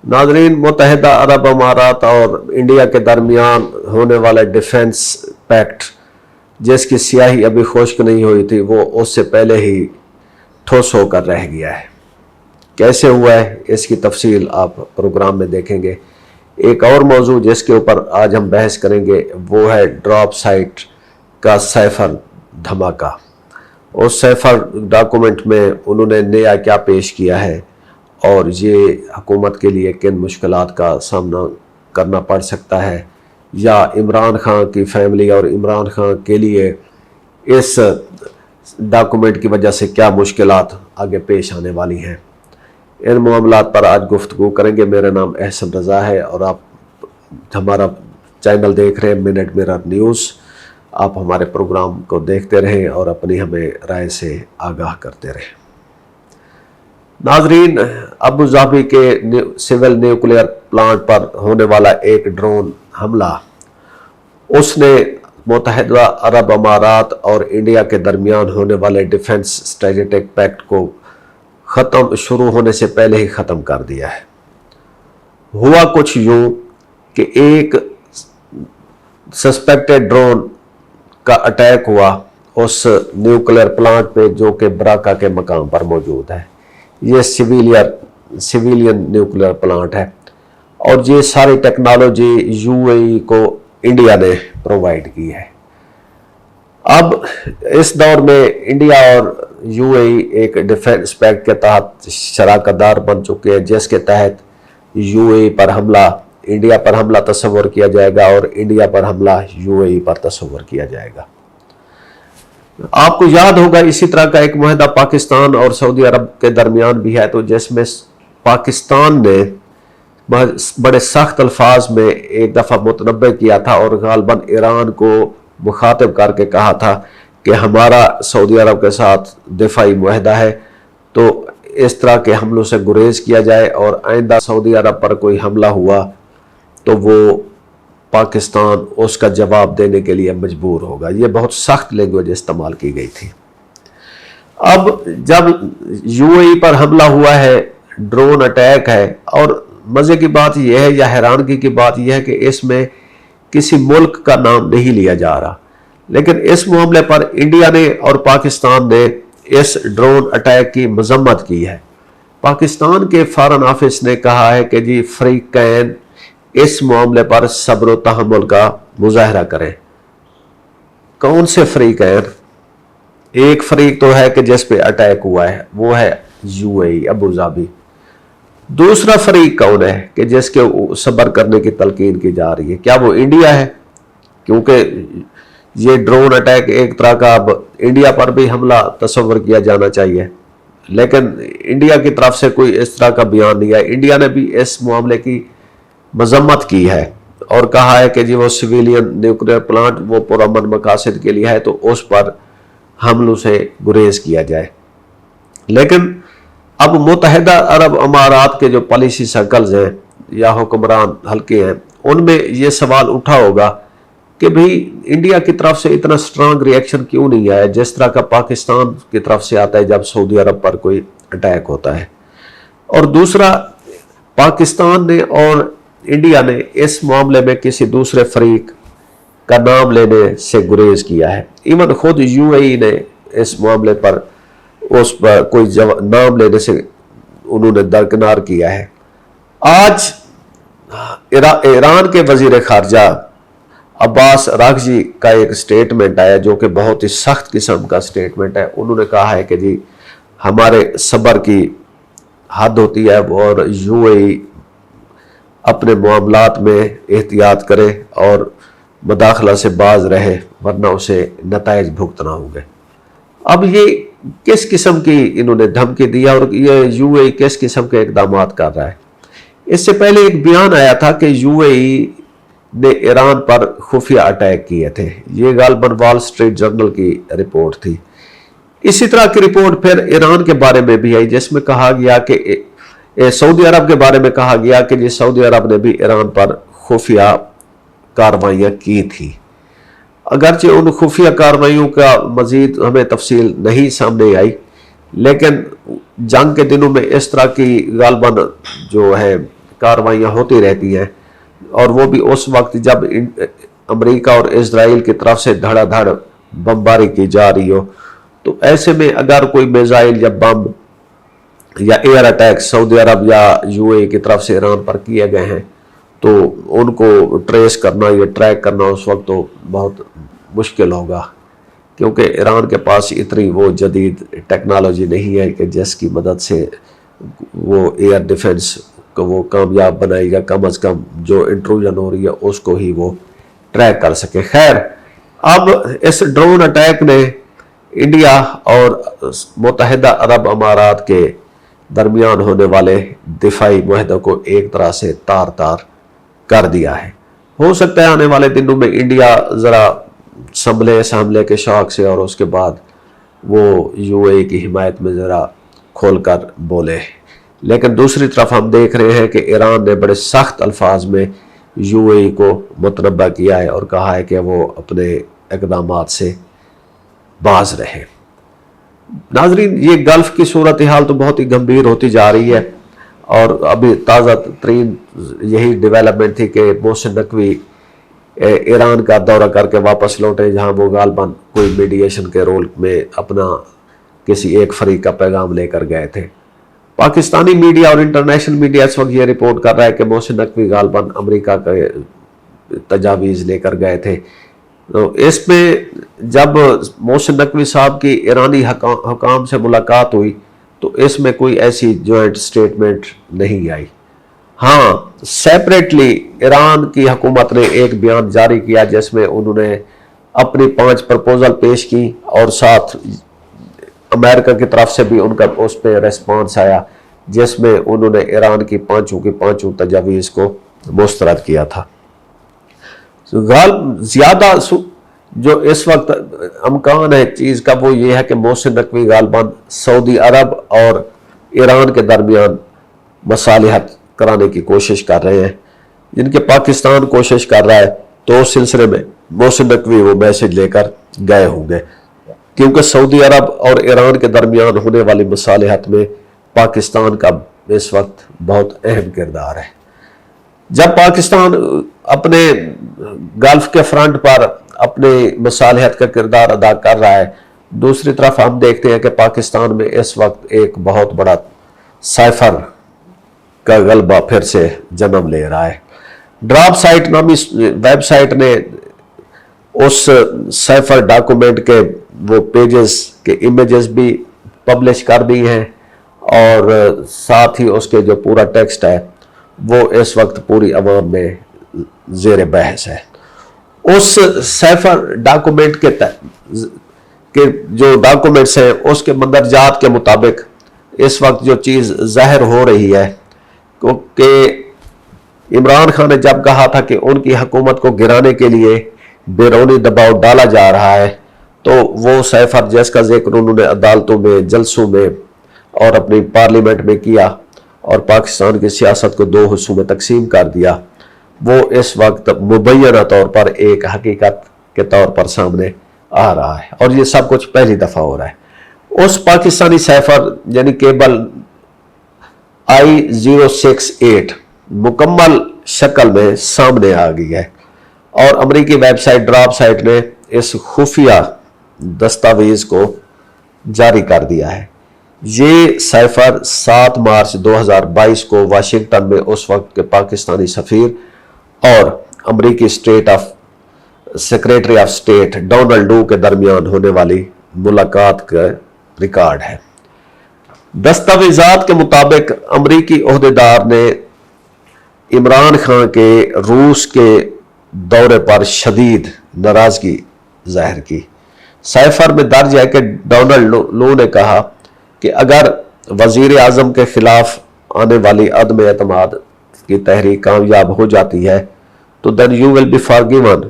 नाज़रीन, मुत्तहिदा अरब अमारात और इंडिया के दरमियान होने वाला डिफेंस पैक्ट जिसकी स्याही अभी खुश्क नहीं हुई थी, वो उससे पहले ही ठोस होकर रह गया है। कैसे हुआ है इसकी तफसील आप प्रोग्राम में देखेंगे। एक और मौजू जिसके ऊपर आज हम बहस करेंगे वो है ड्रॉप साइट का सैफर धमाका। उस सैफर डॉक्यूमेंट में उन्होंने नया क्या पेश किया है और ये हुकूमत के लिए किन मुश्किलात का सामना करना पड़ सकता है, या इमरान खान की फैमिली और इमरान खान के लिए इस डॉक्यूमेंट की वजह से क्या मुश्किलात आगे पेश आने वाली हैं। इन मामलात पर आज गुफ्तगू करेंगे। मेरा नाम एहसन रज़ा है और आप हमारा चैनल देख रहे हैं मिनट मिरर न्यूज़। आप हमारे प्रोग्राम को देखते रहें और अपनी हमें राय से आगाह करते रहें। नाजरीन, अबू धाबी के सिविल न्यूक्लियर प्लांट पर होने वाला एक ड्रोन हमला, उसने मुत्तहिदा अरब अमारात और इंडिया के दरमियान होने वाले डिफेंस स्ट्रेटेजिक पैक्ट को शुरू होने से पहले ही ख़त्म कर दिया है। हुआ कुछ यूँ कि एक सस्पेक्टेड ड्रोन का अटैक हुआ उस न्यूक्लियर प्लांट पे जो कि बराका के मकाम पर मौजूद है। ये सिविलियन न्यूक्लियर प्लांट है और ये सारी टेक्नोलॉजी यूएई को इंडिया ने प्रोवाइड की है। अब इस दौर में इंडिया और यूएई एक डिफेंस पैक्ट के तहत शराकतदार बन चुके हैं, जिसके तहत यूएई पर हमला इंडिया पर हमला तस्वर किया जाएगा और इंडिया पर हमला यूएई पर तस्वर किया जाएगा। आपको याद होगा इसी तरह का एक मुआहदा पाकिस्तान और सऊदी अरब के दरमियान भी है, तो जिसमें पाकिस्तान ने बड़े सख्त अल्फाज में एक दफ़ा मुतनब्बे किया था और गालबन ईरान को मुखातिब करके कहा था कि हमारा सऊदी अरब के साथ दिफाई मुआहदा है, तो इस तरह के हमलों से गुरेज किया जाए और आइंदा सऊदी अरब पर कोई हमला हुआ तो वो पाकिस्तान उसका जवाब देने के लिए मजबूर होगा। ये बहुत सख्त लैंग्वेज इस्तेमाल की गई थी। अब जब यूएई पर हमला हुआ है, ड्रोन अटैक है, और मज़े की बात यह है या हैरानगी की बात यह है कि इसमें किसी मुल्क का नाम नहीं लिया जा रहा, लेकिन इस मामले पर इंडिया ने और पाकिस्तान ने इस ड्रोन अटैक की मजम्मत की है। पाकिस्तान के फॉरेन ऑफिस ने कहा है कि जी फ्रीकैन इस मामले पर सब्र व तहम्मुल का मुजाहरा करें। कौन से फ्रीकैन? एक फरीक तो है कि जिस पे अटैक हुआ है वो है यूएई अबू धाबी। दूसरा फरीक कौन है कि जिसके सब्र करने की तलकीन की जा रही है? क्या वो इंडिया है? क्योंकि ये ड्रोन अटैक एक तरह का अब इंडिया पर भी हमला तस्वर किया जाना चाहिए, लेकिन इंडिया की तरफ से कोई इस तरह का बयान नहीं है। इंडिया ने भी इस मामले की मजम्मत की है और कहा है कि जी वो सिविलियन न्यूक्लियर प्लांट वो पुरअमन मकासद के लिए है, तो उस पर हमलों से गुरेज किया जाए। लेकिन अब मुत्तहिदा अरब अमारात के जो पॉलिसी सर्कल्स हैं या हुक्मरान हल्के हैं, उनमें ये सवाल उठा होगा कि भाई इंडिया की तरफ से इतना स्ट्रांग रिएक्शन क्यों नहीं आया जिस तरह का पाकिस्तान की तरफ से आता है जब सऊदी अरब पर कोई अटैक होता है। और दूसरा, पाकिस्तान ने और इंडिया ने इस मामले में किसी दूसरे फरीक का नाम लेने से गुरेज किया है। इवन खुद यूएई ने इस मामले पर उस पर कोई नाम लेने से उन्होंने दरकिनार किया है। आज ईरान के वजीर खारजा अब्बास अराग़ची का एक स्टेटमेंट आया जो कि बहुत ही सख्त किस्म का स्टेटमेंट है। उन्होंने कहा है कि जी हमारे सब्र की हद होती है और यूएई अपने मामलात में एहतियात करे और मुदाखला से बाज रहे, वरना उसे नताइज भुगतना होंगे। अब ये किस किस्म की इन्होंने धमकी दिया और ये यूएई किस किस्म के इकदाम कर रहा है? इससे पहले एक बयान आया था कि यूएई ने ईरान पर खुफिया अटैक किए थे। ये गालबन वॉल स्ट्रीट जर्नल की रिपोर्ट थी। इसी तरह की रिपोर्ट फिर ईरान के बारे में भी आई जिसमें कहा गया कि सऊदी अरब के बारे में कहा गया कि सऊदी अरब ने भी ईरान पर खुफिया कार्रवाइयाँ की थी। अगरचे उन खुफिया कार्रवाइयों का मजीद हमें तफसील नहीं सामने आई, लेकिन जंग के दिनों में इस तरह की गालबन जो है कार्रवाइयाँ होती रहती हैं, और वो भी उस वक्त जब अमेरिका और इजराइल की तरफ से धड़ाधड़ बमबारी की जा रही हो। तो ऐसे में अगर कोई मिसाइल या बम या एयर अटैक सऊदी अरब या यूएई की तरफ से ईरान पर किए गए हैं, तो उनको ट्रेस करना या ट्रैक करना उस वक्त तो बहुत मुश्किल होगा, क्योंकि ईरान के पास इतनी वो जदीद टेक्नोलॉजी नहीं है कि जिसकी मदद से वो एयर डिफेंस को वो कामयाब बनाएगा। कम अज़ कम जो इंट्रूजन हो रही है उसको ही वो ट्रैक कर सके। खैर, अब इस ड्रोन अटैक ने इंडिया और मुत्तहिदा अरब अमारात के दरमियान होने वाले दिफाई मुआहदे को एक तरह से तार तार कर दिया है। हो सकता है आने वाले दिनों में इंडिया ज़रा संभले इस हमले के शौक से, और उसके बाद वो यूएई की हिमायत में ज़रा खोलकर बोले। लेकिन दूसरी तरफ हम देख रहे हैं कि ईरान ने बड़े सख्त अल्फाज में यूएई को मुतनब्बा किया है और कहा है कि वो अपने इक़दामात से बाज रहे। नाजरीन, ये गल्फ़ की सूरत हाल तो बहुत ही गंभीर होती जा रही है, और अभी ताज़ा तरीन यही डेवलपमेंट थी कि मोहसिन नकवी ईरान का दौरा करके वापस लौटे, जहां वो गालबन कोई मीडिएशन के रोल में अपना किसी एक फरीक का पैगाम लेकर गए थे। पाकिस्तानी मीडिया और इंटरनेशनल मीडिया इस वक्त ये रिपोर्ट कर रहा है कि मोहसिन नकवी गालबन अमेरिका के तजावीज़ लेकर गए थे। तो इसमें जब मोहसिन नकवी साहब की ईरानी हुकाम से मुलाकात हुई तो इसमें कोई ऐसी जॉइंट स्टेटमेंट नहीं आई। हाँ, सेपरेटली ईरान की हुकूमत ने एक बयान जारी किया जिसमें उन्होंने अपनी 5 प्रपोजल पेश की, और साथ अमेरिका की तरफ से भी उनका उस पर रेस्पॉन्स आया, जिसमें उन्होंने ईरान की पांचों तजावीज़ को मुस्तरद किया था। ज़्यादा जो इस वक्त अमकान है चीज़ का वो ये है कि मोहसिन नकवी गालबन सऊदी अरब और ईरान के दरमियान मसालिहत कराने की कोशिश कर रहे हैं, जिनके पाकिस्तान कोशिश कर रहा है। तो उस सिलसिले में मोहसिन नकवी वो मैसेज लेकर गए होंगे, क्योंकि सऊदी अरब और ईरान के दरमियान होने वाली मसालिहत में पाकिस्तान का इस वक्त बहुत अहम किरदार है। जब पाकिस्तान अपने गल्फ के फ्रंट पर अपने मसालिहत का किरदार अदा कर रहा है, दूसरी तरफ हम देखते हैं कि पाकिस्तान में इस वक्त एक बहुत बड़ा साइफर का गलबा फिर से जन्म ले रहा है। ड्रॉप साइट नामी वेबसाइट ने उस साइफर डॉक्यूमेंट के वो पेजेस के इमेजेस भी पब्लिश कर दी हैं, और साथ ही उसके जो पूरा टेक्स्ट है वो इस वक्त पूरी अवाम में ज़ेर बहस है। उस साइफर डॉक्यूमेंट के जो डॉक्यूमेंट्स हैं उसके मंदरजात के मुताबिक इस वक्त जो चीज़ ज़ाहिर हो रही है कि इमरान खान ने जब कहा था कि उनकी हुकूमत को गिराने के लिए बैरूनी दबाव डाला जा रहा है, तो वो साइफर जिसका जिक्र उन्होंने अदालतों में, जलसों में और अपनी पार्लियामेंट में किया और पाकिस्तान की सियासत को 2 हिस्सों में तकसीम कर दिया, वो इस वक्त मुबैना तौर पर एक हकीकत के तौर पर सामने आ रहा है, और ये सब कुछ पहली दफ़ा हो रहा है। उस पाकिस्तानी साइफर यानी केबल I-068 मुकम्मल शक्ल में सामने आ गई है, और अमरीकी वेबसाइट ड्रॉप साइट ने इस खुफिया दस्तावेज को जारी कर दिया है। ये साइफर 7 मार्च 2022 को वाशिंगटन में उस वक्त के पाकिस्तानी सफीर और अमरीकी सेक्रेटरी ऑफ स्टेट डोनाल्ड लू के दरमियान होने वाली मुलाकात का रिकॉर्ड है। दस्तावेजात के मुताबिक अमरीकी ओहदेदार ने इमरान खान के रूस के दौरे पर शदीद नाराजगी जाहिर की। साइफर में दर्ज है कि डोनाल्ड लू ने कहा कि अगर वजीर आजम के खिलाफ आने वाली अदम एतमाद की तहरीक कामयाब हो जाती है तो then you will be forgiven,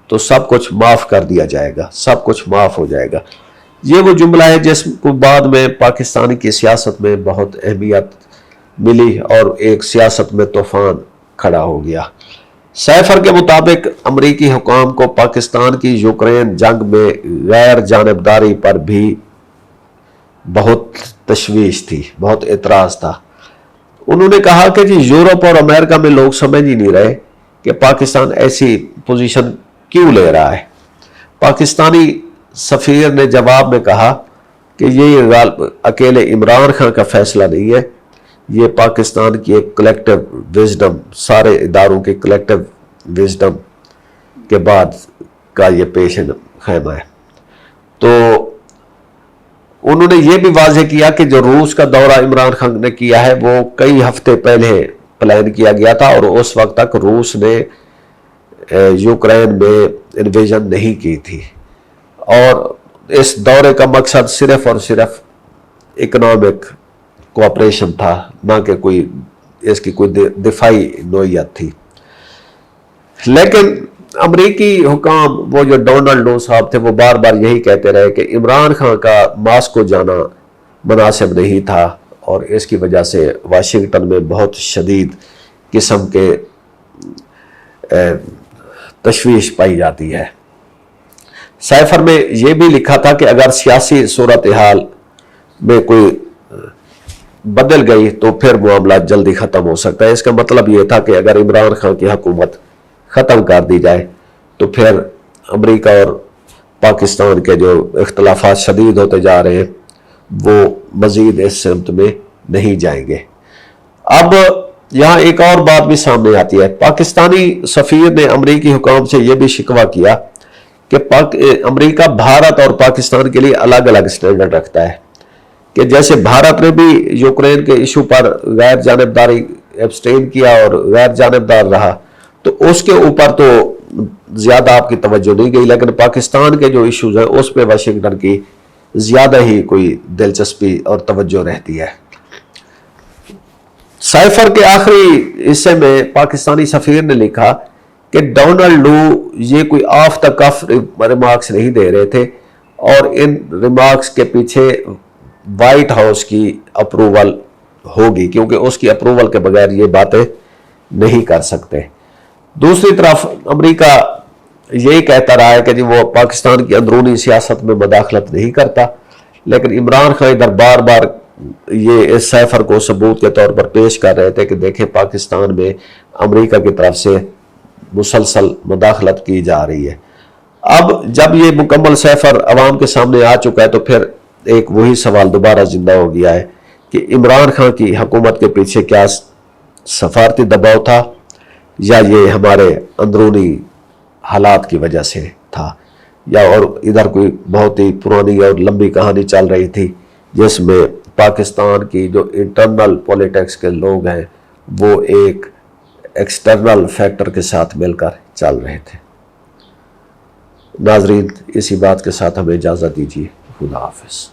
तो सब कुछ माफ़ कर दिया जाएगा, सब कुछ माफ़ हो जाएगा। ये वो जुमला है जिसको बाद में पाकिस्तान की सियासत में बहुत अहमियत मिली और एक सियासत में तूफान खड़ा हो गया। साइफर के मुताबिक अमरीकी हुकाम को पाकिस्तान की यूक्रेन जंग में गैर जानबदारी पर भी बहुत तशवीश थी, बहुत एतराज़ था। انہوں نے کہا کہ جی یورپ اور امریکہ میں لوگ سمجھ ہی نہیں رہے کہ پاکستان ایسی پوزیشن کیوں لے رہا ہے۔ پاکستانی سفیر نے جواب میں کہا کہ یہ اکیلے عمران خان کا فیصلہ نہیں ہے، یہ پاکستان کی ایک کلیکٹیو وزڈم، سارے اداروں کے کلیکٹیو وزڈم کے بعد کا یہ پیشن خیمہ ہے۔ تو انہوں نے یہ بھی واضح کیا کہ جو روس کا دورہ عمران خان نے کیا ہے وہ کئی ہفتے پہلے پلان کیا گیا تھا، اور اس وقت تک روس نے یوکرین میں انویژن نہیں کی تھی، اور اس دورے کا مقصد صرف اور صرف اکنامک کوآپریشن تھا، نہ کہ کوئی اس کی کوئی دفاعی نوعیت تھی۔ لیکن امریکی حکام، وہ جو ڈونلڈ لو صاحب تھے، وہ بار بار یہی کہتے رہے کہ عمران خان کا ماسکو جانا مناسب نہیں تھا، اور اس کی وجہ سے واشنگٹن میں بہت شدید قسم کے تشویش پائی جاتی ہے۔ سائفر میں یہ بھی لکھا تھا کہ اگر سیاسی صورتحال میں کوئی بدل گئی تو پھر معاملات جلدی ختم ہو سکتا ہے۔ اس کا مطلب یہ تھا کہ اگر عمران خان کی حکومت ختم کر دی جائے تو پھر امریکہ اور پاکستان کے جو اختلافات شدید ہوتے جا رہے ہیں وہ مزید اس سمت میں نہیں جائیں گے۔ اب یہاں ایک اور بات بھی سامنے آتی ہے۔ پاکستانی سفیر نے امریکی حکام سے یہ بھی شکوہ کیا کہ امریکہ بھارت اور پاکستان کے لیے الگ الگ سٹینڈرڈ رکھتا ہے، کہ جیسے بھارت نے بھی یوکرین کے ایشو پر غیر جانبداری ایبسٹین کیا اور غیر جانبدار رہا، تو اس کے اوپر تو زیادہ آپ کی توجہ نہیں گئی، لیکن پاکستان کے جو ایشوز ہیں اس پہ واشنگٹن کی زیادہ ہی کوئی دلچسپی اور توجہ رہتی ہے۔ سائفر کے آخری حصے میں پاکستانی سفیر نے لکھا کہ ڈونلڈ لو یہ کوئی آف دا کف ریمارکس نہیں دے رہے تھے، اور ان ریمارکس کے پیچھے وائٹ ہاؤس کی اپروول ہوگی، کیونکہ اس کی اپروول کے بغیر یہ باتیں نہیں کر سکتے۔ دوسری طرف امریکہ یہی کہتا رہا ہے کہ جی وہ پاکستان کی اندرونی سیاست میں مداخلت نہیں کرتا، لیکن عمران خان ادھر بار بار یہ اس سائفر کو ثبوت کے طور پر پیش کر رہے تھے کہ دیکھیں پاکستان میں امریکہ کی طرف سے مسلسل مداخلت کی جا رہی ہے۔ اب جب یہ مکمل سائفر عوام کے سامنے آ چکا ہے تو پھر ایک وہی سوال دوبارہ زندہ ہو گیا ہے کہ عمران خان کی حکومت کے پیچھے کیا سفارتی دباؤ تھا، یا یہ ہمارے اندرونی حالات کی وجہ سے تھا، یا اور ادھر کوئی بہت ہی پرانی اور لمبی کہانی چل رہی تھی جس میں پاکستان کی جو انٹرنل پولیٹکس کے لوگ ہیں وہ ایک ایکسٹرنل فیکٹر کے ساتھ مل کر چل رہے تھے۔ ناظرین، اسی بات کے ساتھ ہمیں اجازت دیجیے۔ خدا حافظ۔